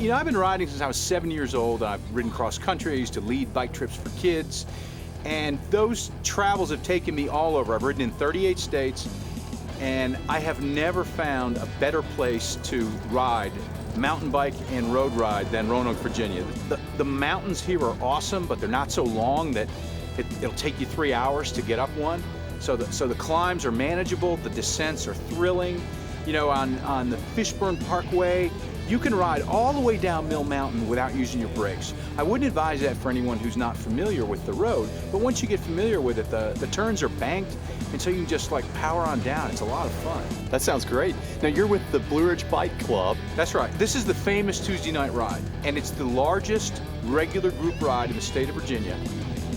You know, I've been riding since I was 7 years old. I've ridden cross country. I used to lead bike trips for kids. And those travels have taken me all over. I've ridden in 38 states, and I have never found a better place to ride, mountain bike and road ride, than Roanoke, Virginia. The mountains here are awesome, but they're not so long that it'll take you 3 hours to get up one. So the climbs are manageable, the descents are thrilling. You know, on the Fishburne Parkway, you can ride all the way down Mill Mountain without using your brakes. I wouldn't advise that for anyone who's not familiar with the road, but once you get familiar with it, the turns are banked, and so you can just like power on down. It's a lot of fun. That sounds great. Now you're with the Blue Ridge Bike Club. That's right. This is the famous Tuesday night ride, and it's the largest regular group ride in the state of Virginia.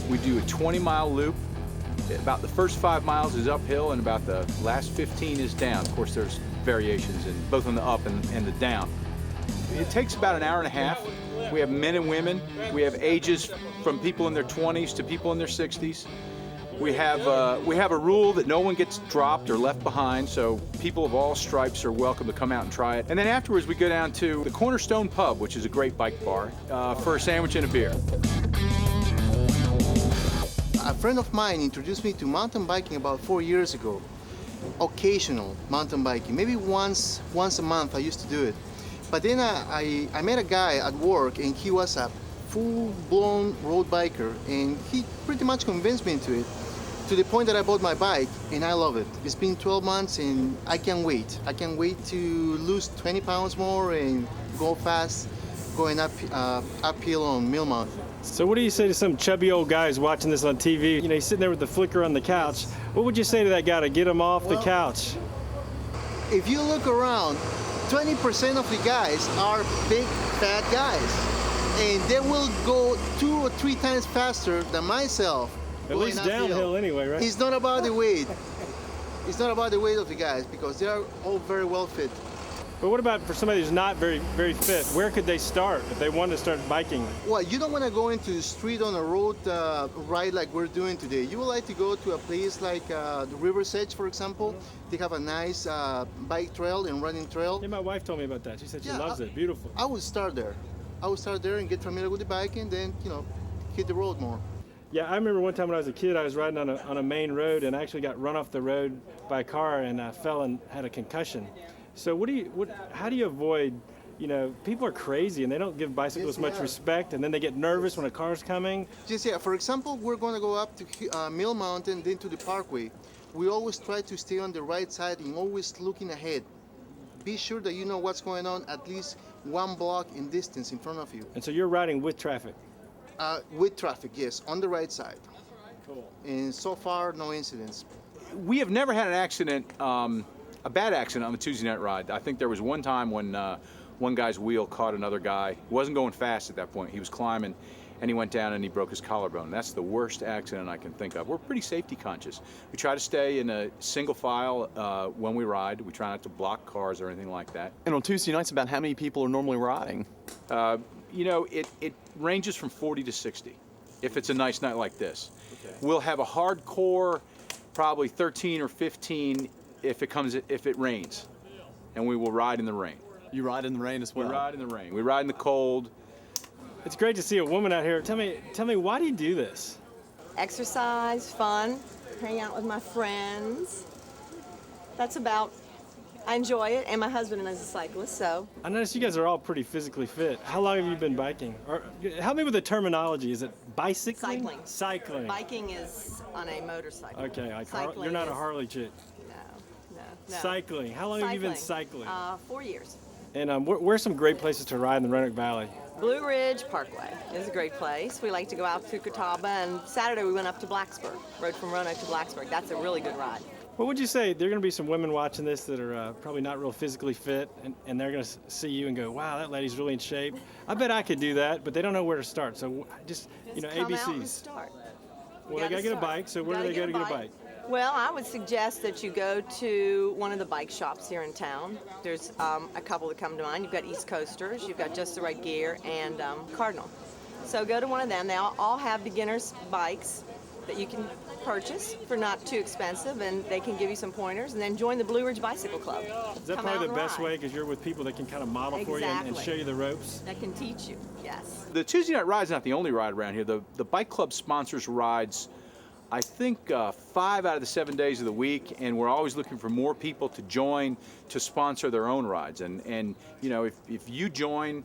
We do a 20-mile loop. About the first 5 miles is uphill, and about the last 15 is down. Of course, there's variations in both on the up and the down. It takes about an hour and a half. We have men and women. We have ages from people in their 20s to people in their 60s. We have a rule that no one gets dropped or left behind, so people of all stripes are welcome to come out and try it. And then afterwards, we go down to the Cornerstone Pub, which is a great bike bar, for a sandwich and a beer. A friend of mine introduced me to mountain biking about 4 years ago. Occasional mountain biking, maybe once a month I used to do it. But then I met a guy at work, and he was a full-blown road biker, and he pretty much convinced me into it, to the point that I bought my bike, and I love it. It's been 12 months, and I can't wait. I can't wait to lose 20 pounds more and go fast, going uphill on Mill Mountain. So what do you say to some chubby old guys watching this on TV? You know, he's sitting there with the flicker on the couch. What would you say to that guy to get him off the couch? If you look around, 20% of the guys are big, fat guys. And they will go 2 or 3 times faster than myself. At least downhill anyway, right? It's not about the weight. It's not about the weight of the guys, because they are all very well fit. But what about for somebody who's not very fit? Where could they start if they wanted to start biking? Well, you don't want to go into the street on a road ride like we're doing today. You would like to go to a place like the River's Edge, for example. They have a nice bike trail and running trail. Yeah, my wife told me about that. She said she loves it. Beautiful. I would start there. I would start there and get familiar with the bike, and then, you know, hit the road more. Yeah, I remember one time when I was a kid, I was riding on a main road, and I actually got run off the road by a car, and I fell and had a concussion. So how do you avoid, you know, people are crazy and they don't give bicyclists much respect, and then they get nervous when a car's coming. Just, yeah, for example, we're going to go up to Mill Mountain, then to the Parkway. we always try to stay on the right side and always looking ahead. Be sure that you know what's going on at least 1 block in distance in front of you. And so you're riding with traffic. With traffic, yes, on the right side. Cool. And so far, no incidents. We have never had an accident, a bad accident on the Tuesday night ride. I think there was one time when one guy's wheel caught another guy. He wasn't going fast at that point. He was climbing, and he went down and he broke his collarbone. That's the worst accident I can think of. We're pretty safety conscious. We try to stay in a single file when we ride. We try not to block cars or anything like that. And on Tuesday nights, about how many people are normally riding? You know, it ranges from 40 to 60 if it's a nice night like this. Okay. We'll have a hardcore, probably 13 or 15 if it rains, and we will ride in the rain. You ride in the rain as well? We ride in the rain. We ride in the cold. It's great to see a woman out here. Tell me, why do you do this? Exercise, fun, hang out with my friends. That's about. I enjoy it, and my husband is a cyclist, so. I noticed you guys are all pretty physically fit. How long have you been biking? Or help me with the terminology. Is it bicycling? Cycling. Cycling. Biking is on a motorcycle. Okay, like Cycling you're not a is- Harley chick. No. Cycling. How long have you been cycling? 4 years. And where's some great places to ride in the Roanoke Valley? Blue Ridge Parkway is a great place. We like to go out through Catawba, and Saturday we went up to Blacksburg. Rode from Roanoke to Blacksburg. That's a really good ride. What would you say? There are going to be some women watching this that are probably not real physically fit, and they're going to see you and go, wow, that lady's really in shape. I bet I could do that, but they don't know where to start. So just, Come out and ABCs. start. Well, they got to get a bike, so where do they go to get a bike? Well, I would suggest that you go to one of the bike shops here in town. There's a couple that come to mind. You've got East Coasters, you've got Just the Right Gear, and Cardinal. So go to one of them. They all have beginners bikes that you can purchase for not too expensive, and they can give you some pointers. And then join the Blue Ridge Bicycle Club. Is that Come out probably the and best ride. way because you're with people that can kind of model for you and Exactly. show you the ropes? That can teach you, yes. The Tuesday night ride is not the only ride around here. The bike club sponsors rides, I think 5 out of the 7 days of the week, and we're always looking for more people to join to sponsor their own rides. And you know, if you join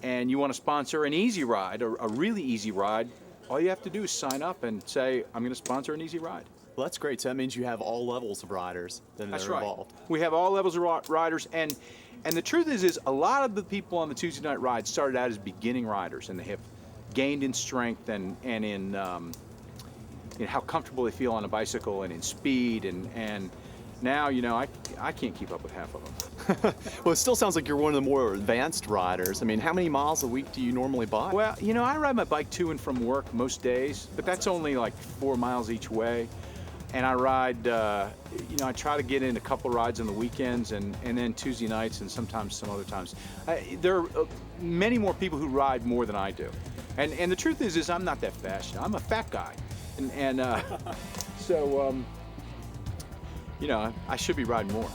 and you want to sponsor an easy ride or a really easy ride, all you have to do is sign up and say, I'm going to sponsor an easy ride. Well, that's great. So that means you have all levels of riders that That's are right. involved. We have all levels of riders, and the truth is a lot of the people on the Tuesday night ride started out as beginning riders, and they have gained in strength and in how comfortable they feel on a bicycle and in speed, and now, you know, I can't keep up with half of them. Well, it still sounds like you're one of the more advanced riders. I mean, how many miles a week do you normally bike? Well, you know, I ride my bike to and from work most days, but that's only like 4 miles each way. And I ride, you know, I try to get in a couple rides on the weekends and then Tuesday nights and sometimes some other times. There are many more people who ride more than I do. And the truth is I'm not that fast. I'm a fat guy. So, you know, I should be riding more.